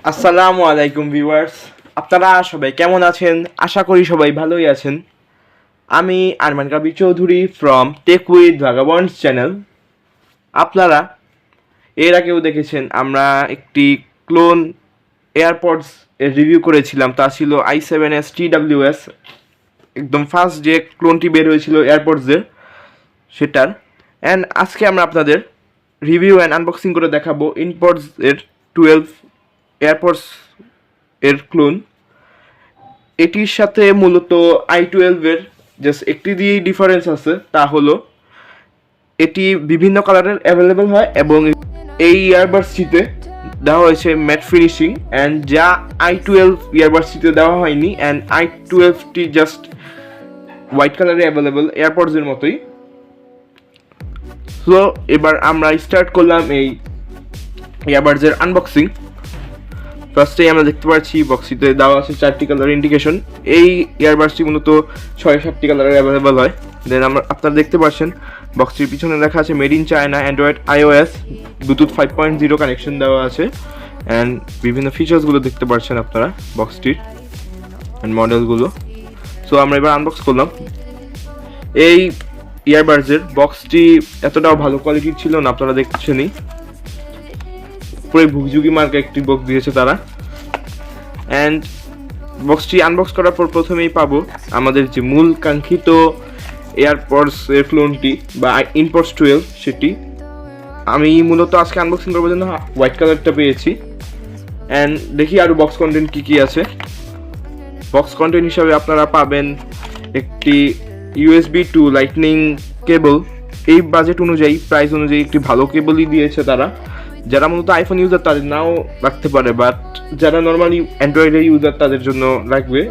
আসসালামু আলাইকুম ভিউয়ার্স, আপনারা সবাই কেমন আছেন? আশা করি সবাই ভালোই আছেন। আমি Arman Kabir Chowdhury from Tech with Vagabonds channel. আপনারা এর আগেও দেখেছেন আমরা একটি ক্লোন এয়ারপডস এর রিভিউ করেছিলাম। তা ছিল i7s TWS, একদম ফার্স্ট যে ক্লোনটি বের হয়েছিল এয়ারপডসের সেটার। অ্যান্ড আজকে আমরা আপনাদের রিভিউ অ্যান্ড আনবক্সিং করে দেখাবো ইনপডস এর 12 এয়ারপডস এর ক্লোন। এটির সাথে মূলত i12 এর জাস্ট একটি দিয়েই ডিফারেন্স আছে, তা হলো এটি বিভিন্ন কালারের অ্যাভেলেবেল হয় এবং এই ইয়ারবাডসটিতে দেওয়া হয়েছে ম্যাট ফিনিশিং, অ্যান্ড যা i12 ইয়ারবাডসটিতে দেওয়া হয়নি। অ্যান্ড i12টি জাস্ট হোয়াইট কালারে অ্যাভেলেবেল এয়ারপডসের মতোই। সো এবার আমরা স্টার্ট করলাম এই ইয়ারবাডসের আনবক্সিং। ফার্স্টেই আমরা দেখতে পাচ্ছি বক্সটিতে দেওয়া আছে 4টি কালার ইন্ডিকেশন। এই ইয়ারবাডসটি মূলত 6-7টি কালারের অ্যাভেলেবেল হয়। দেন আপনারা দেখতে পাচ্ছেন বক্সটির পিছনে লেখা আছে made in China, Android iOS, Bluetooth 5.0 connection দেওয়া আছে। অ্যান্ড বিভিন্ন ফিচার্সগুলো দেখতে পাচ্ছেন আপনারা বক্সটির অ্যান্ড মডেলগুলো। সো আমরা এবার আনবক্স করলাম এই ইয়ারবাডসের। বক্সটি এতটাও ভালো কোয়ালিটির ছিল না, আপনারা দেখছেনই পুরো ভুগঝুগি মার্কা একটি বক্স দিয়েছে তারা। অ্যান্ড বক্সটি আনবক্স করার পর প্রথমেই পাবো আমাদের যে মূল কাঙ্ক্ষিত এয়ারপডস এর ক্লোনটি বা ইনপডস 12 সেটি। আমি মূলত আজকে আনবক্সিং করবার জন্য হোয়াইট কালারটা পেয়েছি। অ্যান্ড দেখি আরও বক্স কন্টেন্ট কী কী আছে। বক্স কন্টেন্ট হিসাবে আপনারা পাবেন একটি USB টু লাইটনিং কেবল। এই বাজেট অনুযায়ী, প্রাইস অনুযায়ী একটি ভালো কেবলই দিয়েছে তারা। যারা মূলত আইফোন ইউজার তাদের নাও রাখতে পারে, বাট যারা নর্মালি অ্যান্ড্রয়েডের ইউজার তাদের জন্য রাখবে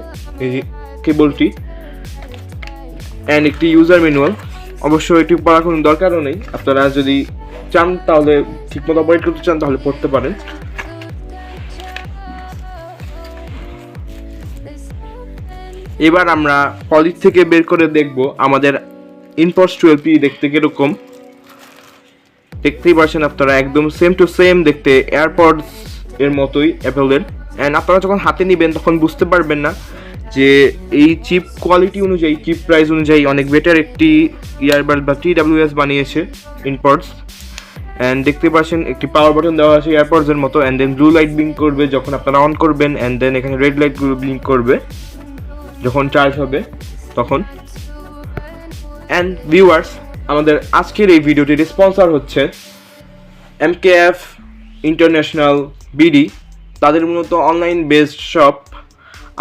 এই কেবলটি। অ্যান্ড একটি ইউজার ম্যানুয়াল। অবশ্য এটি পড়ার কোনো দরকারও নেই, আপনারা যদি চান তাহলে ঠিকমতো অপারেট করতে চান তাহলে পড়তে পারেন। এবার আমরা পলিথ থেকে বের করে দেখব আমাদের ইনপডস 12টি দেখতে কিরকম। দেখতেই পাচ্ছেন আপনারা একদম সেম টু সেম দেখতে এয়ারপডস এর মতোই অ্যাপেলের। অ্যান্ড আপনারা যখন হাতে নেবেন তখন বুঝতে পারবেন না যে এই চিপ কোয়ালিটি অনুযায়ী, চিপ প্রাইস অনুযায়ী অনেক বেটার একটি ইয়ারবাড বা TWS বানিয়েছে ইনপডস। অ্যান্ড দেখতে পাচ্ছেন একটি পাওয়ার বাটন দেওয়া আছে এয়ারপডসের মতো। And then blue light blink করবে যখন আপনারা অন করবেন, অ্যান্ড দেন এখানে রেড লাইটগুলো ব্লিঙ্ক করবে যখন চার্জ হবে তখন। অ্যান্ড ভিউয়ার্স, আমাদের আজকের এই ভিডিওটির স্পন্সর হচ্ছে MKF ইন্টারন্যাশনাল BD। তাদের মূলত অনলাইন বেসড শপ।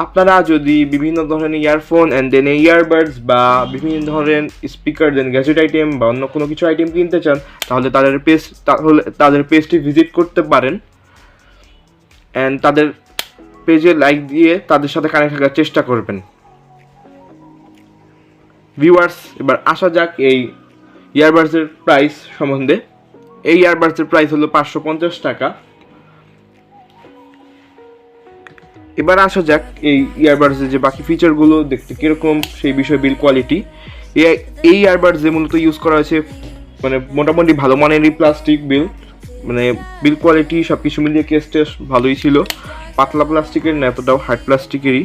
আপনারা যদি বিভিন্ন ধরনের ইয়ারফোন অ্যান্ড দেন ইয়ারবাডস বা বিভিন্ন ধরনের স্পিকার দেন গ্যাজেট আইটেম বা অন্য কোনো কিছু আইটেম কিনতে চান তাহলে তাদের পেজটি ভিজিট করতে পারেন। অ্যান্ড তাদের পেজে লাইক দিয়ে তাদের সাথে কানেক্ট থাকার চেষ্টা করবেন। ভিউয়ার্স, এবার আসা যাক এই ইয়ারবাডসের প্রাইস সম্বন্ধে। এই ইয়ারবাডসের প্রাইস হলো 550 টাকা। এবার আসা যাক এই ইয়ারবাডসের যে বাকি ফিচারগুলো দেখতে কীরকম সেই বিষয়ে। বিল কোয়ালিটি, এই ইয়ারবাডসে মূলত ইউজ করা হয়েছে মানে মোটামুটি ভালো মানেরই প্লাস্টিক বিল কোয়ালিটি সব কিছু মিলিয়ে কেস টেস্ট ভালোই ছিল। পাতলা প্লাস্টিকের না, এতটাও হার্ড প্লাস্টিকেরই।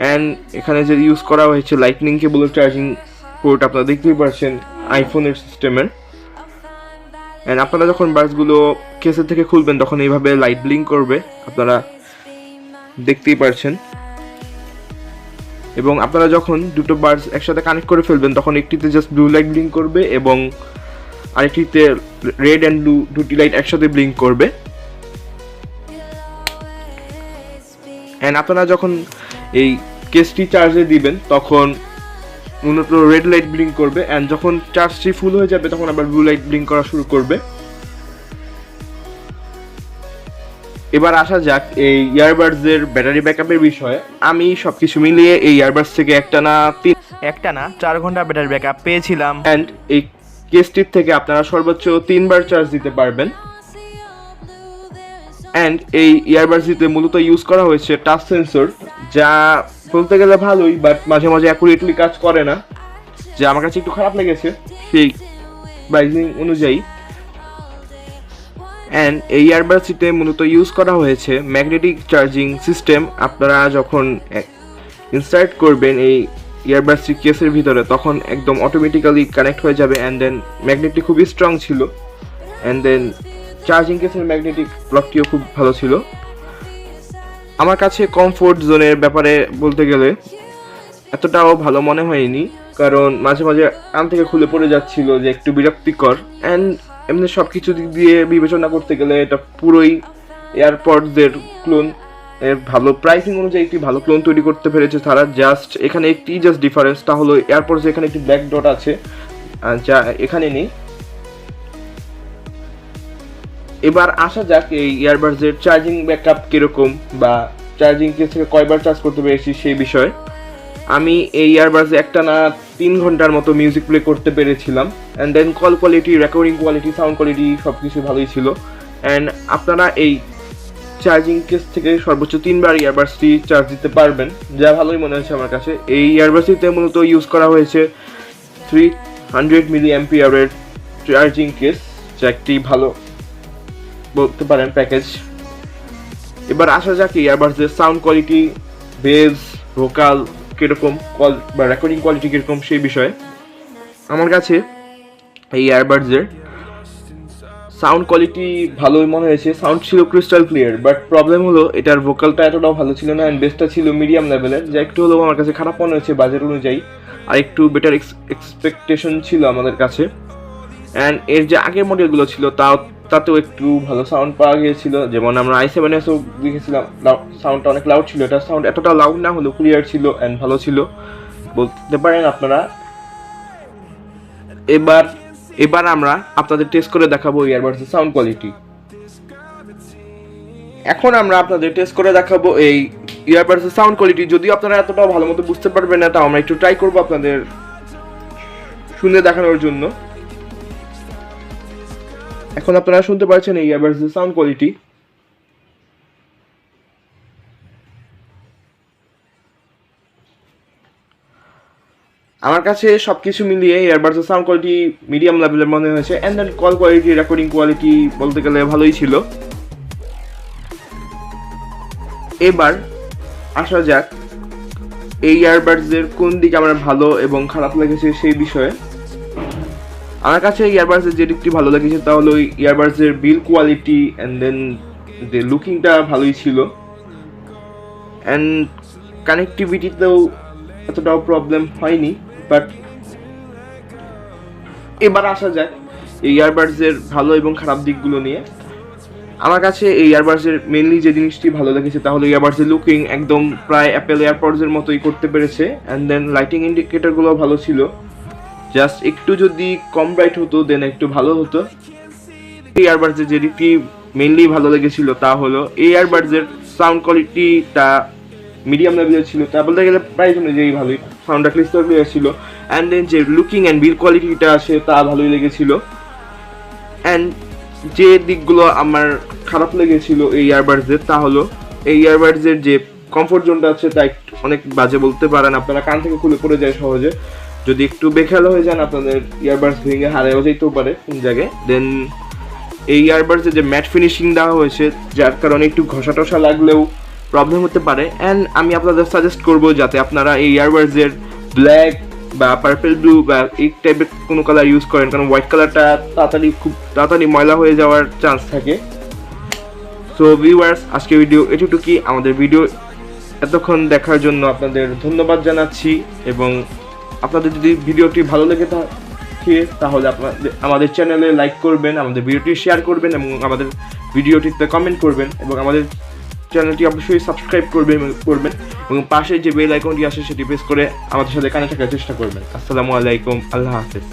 অ্যান্ড এখানে যে ইউজ করা হয়েছে লাইটনিং কেবলের চার্জিং পোর্ট, আপনারা দেখতেই পাচ্ছেন আইফোনের সিস্টেমের। অ্যান্ড আপনারা যখন বাডসগুলো কেসের থেকে খুলবেন তখন এইভাবে লাইট ব্লিঙ্ক করবে, আপনারা দেখতেই পাচ্ছেন। এবং আপনারা যখন দুটো বাডস একসাথে কানেক্ট করে ফেলবেন তখন একটিতে জাস্ট ব্লু লাইট ব্লিঙ্ক করবে এবং আরেকটিতে রেড অ্যান্ড ব্লু দুটি লাইট একসাথে ব্লিঙ্ক করবে। অ্যান্ড আপনারা যখন এই কেসটি চার্জে দিবেন তখন মূলত রেড লাইট ব্লিঙ্ক করবে, অ্যান্ড যখন চার্জটি ফুল হয়ে যাবে তখন আবার ব্লু লাইট ব্লিঙ্ক করা শুরু করবে। এবার আসা যাক এই ইয়ারবাডসের ব্যাটারি ব্যাকআপের বিষয়ে। আমি সব কিছু মিলিয়ে এই ইয়ারবাডস থেকে একটানা 4 ঘন্টা ব্যাটারি ব্যাকআপ পেয়েছিলাম। অ্যান্ড এই কেসটির থেকে আপনারা সর্বোচ্চ 3 বার চার্জ দিতে পারবেন। অ্যান্ড এই ইয়ারবাডসটিতে মূলত ইউজ করা হয়েছে টাচ সেন্সর, যা বলতে গেলে ভালোই, বাট মাঝে মাঝে অ্যাকুরেটলি কাজ করে না, যা আমার কাছে একটু খারাপ লেগেছে সেই প্রাইসিং অনুযায়ী। অ্যান্ড এই ইয়ারবাডসটিতে মূলত ইউজ করা হয়েছে ম্যাগনেটিক চার্জিং সিস্টেম। আপনারা যখন ইনসার্ট করবেন এই ইয়ারবাডসটি কেসের ভিতরে তখন একদম অটোমেটিক্যালি কানেক্ট হয়ে যাবে। অ্যান্ড দেন ম্যাগনেটটি খুবই স্ট্রং ছিল, অ্যান্ড দেন চার্জিং কেসের ম্যাগনেটিক ব্লকটিও খুব ভালো ছিল। আমার কাছে কমফোর্ট জোনের ব্যাপারে বলতে গেলে এতটাও ভালো মনে হয়নি, কারণ মাঝে মাঝে কান থেকে খুলে পড়ে যাচ্ছিল, যে একটু বিরক্তিকর। অ্যান্ড এমনি সব কিছু দিক দিয়ে বিবেচনা করতে গেলে এটা পুরোই এয়ারপডসের ক্লোন। এর ভালো প্রাইসিং অনুযায়ী একটি ভালো ক্লোন তৈরি করতে পেরেছে তারা। এখানে একটি ডিফারেন্সটা হলো এয়ারপডসে এখানে একটি ব্ল্যাক ডট আছে, যা এখানে নেই। এবার আসা যাক এই ইয়ারবাডসের চার্জিং ব্যাকআপ কীরকম, বা চার্জিং কেস থেকে কয়বার চার্জ করতে পেরেছি সেই বিষয়ে। আমি এই ইয়ারবাডসে একটানা 3 ঘন্টার মতো মিউজিক প্লে করতে পেরেছিলাম। And then call quality, recording quality, sound quality সব কিছু ভালোই ছিল। অ্যান্ড আপনারা এই চার্জিং কেস থেকে সর্বোচ্চ 3বার ইয়ারবাডসটি চার্জ দিতে পারবেন, যা ভালোই মনে হয়েছে আমার কাছে। এই ইয়ারবাডসটিতে মূলত ইউজ করা হয়েছে 300 মিলি অ্যাম্পিয়ারের চার্জিং কেস, যা একটি ভালো বলতে পারেন প্যাকেজ। এবার আসা যাক ইয়ারবাডসের সাউন্ড কোয়ালিটি, বেস, ভোকাল কীরকম, কল বা রেকর্ডিং কোয়ালিটি কীরকম সেই বিষয়ে। আমার কাছে এই ইয়ারবাডসের সাউন্ড কোয়ালিটি ভালোই মনে হয়েছে, সাউন্ড ছিল ক্রিস্টাল ক্লিয়ার। বাট প্রবলেম হলো এটার ভোকালটা এতটাও ভালো ছিল না, অ্যান্ড বেসটা ছিল মিডিয়াম লেভেলের, যা একটু হলেও আমার কাছে খারাপ মনে হয়েছে বাজেট অনুযায়ী। আর একটু বেটার এক্সপেকটেশন ছিল আমাদের কাছে। অ্যান্ড এর যে আগের মডেলগুলো ছিল তাতেও একটু ভালো সাউন্ড পাওয়া গিয়েছিল। যেমন আমরা i7sও দেখেছিলাম, সাউন্ডটা অনেক লাউড ছিল। এটার সাউন্ড এতটা লাউড না হলেও ক্লিয়ার ছিল অ্যান্ড ভালো ছিল বলতে পারেন আপনারা। এবার আমরা আপনাদের টেস্ট করে দেখাবো ইয়ারবাডসের সাউন্ড কোয়ালিটি। এখন আমরা আপনাদের টেস্ট করে দেখাবো এই ইয়ারবাডসের সাউন্ড কোয়ালিটি। যদিও আপনারা এতটাও ভালো মতো বুঝতে পারবেন না, তাও আমরা একটু ট্রাই করবো আপনাদের শুনে দেখানোর জন্য। এখন আপনারা শুনতে পাচ্ছেন এই ইয়ারবাডসের সাউন্ড কোয়ালিটি। আমার কাছে সব কিছু মিলিয়ে ইয়ারবাডসের সাউন্ড কোয়ালিটি মিডিয়াম লেভেলের মনে হয়েছে। And then call quality, recording quality বলতে গেলে ভালোই ছিল। এবার আসা যাক এই ইয়ারবাডসের কোন দিকে আমার ভালো এবং খারাপ লেগেছে সেই বিষয়ে। আমার কাছে ইয়ারবাডসের যে দিকটি ভালো লেগেছে তা হলো ইয়ারবাডসের বিল্ড কোয়ালিটি, অ্যান্ড দেন যে লুকিংটা ভালোই ছিল। অ্যান্ড কানেক্টিভিটিতেও এতটাও প্রবলেম হয়নি। বাট এবার আসা যাক এই ইয়ারবাডসের ভালো এবং খারাপ দিকগুলো নিয়ে। আমার কাছে এই ইয়ারবাডসের মেনলি যে জিনিসটি ভালো লেগেছে তা হলো ইয়ারবাডসের লুকিং একদম প্রায় অ্যাপেল এয়ারপডসের মতোই করতে পেরেছে। অ্যান্ড দেন লাইটিং ইন্ডিকেটরগুলো ভালো ছিল, জাস্ট একটু যদি কম ব্রাইট হতো দেন একটু ভালো হতো। এই ইয়ারবাডসের যে দিকটি মেনলি ভালো লেগেছিল তা হলো এই ইয়ারবাডসের সাউন্ড কোয়ালিটিটা মিডিয়াম লেভেলের ছিল, তা বলতে গেলে প্রাইস অনুযায়ী ভালোই, সাউন্ডটা ক্রিস্টাল ক্লিয়ার ছিল। অ্যান্ড দেন যে লুকিং অ্যান্ড বিল্ড কোয়ালিটিটা আছে তা ভালোই লেগেছিল। অ্যান্ড যে দিকগুলো আমার খারাপ লেগেছিল এই ইয়ারবাডসের তা হলো এই ইয়ারবাডসের যে কমফোর্ট জোনটা আছে তা অনেক বাজে বলতে পারেন। আপনারা কান থেকে খুলে পড়ে যায় সহজে, যদি একটু বেখেয়াল হয়ে যান আপনাদের ইয়ারবাডস ভেঙে হারাও যেতেও পারে কোন জায়গায়। দেন এই ইয়ারবাডসের যে ম্যাট ফিনিশিং দেওয়া হয়েছে যার কারণে একটু ঘষা টসা লাগলেও প্রবলেম হতে পারে। অ্যান্ড আমি আপনাদের সাজেস্ট করবো যাতে আপনারা এই ইয়ারবাডসের ব্ল্যাক বা পার্পল ব্লু বা এই টাইপের কোনো কালার ইউজ করেন, কারণ হোয়াইট কালারটা খুব তাড়াতাড়ি ময়লা হয়ে যাওয়ার চান্স থাকে। সো ভিউয়ার্স, আজকে ভিডিও এটুকুই। আমাদের ভিডিও এতক্ষণ দেখার জন্য আপনাদের ধন্যবাদ জানাচ্ছি, এবং আপনাদের যদি ভিডিওটি ভালো লেগে থাকে তাহলে আমাদের চ্যানেলে লাইক করবেন, আমাদের ভিডিওটি শেয়ার করবেন, এবং আমাদের ভিডিওটিতে কমেন্ট করবেন, এবং আমাদের চ্যানেলটি অবশ্যই সাবস্ক্রাইব করবেন এবং পাশে যে বেল আইকনটি আসে সেটি প্রেস করে আমাদের সাথে কানেক্ট থাকার চেষ্টা করবেন। আসসালামু আলাইকুম, আল্লাহ হাফেজ।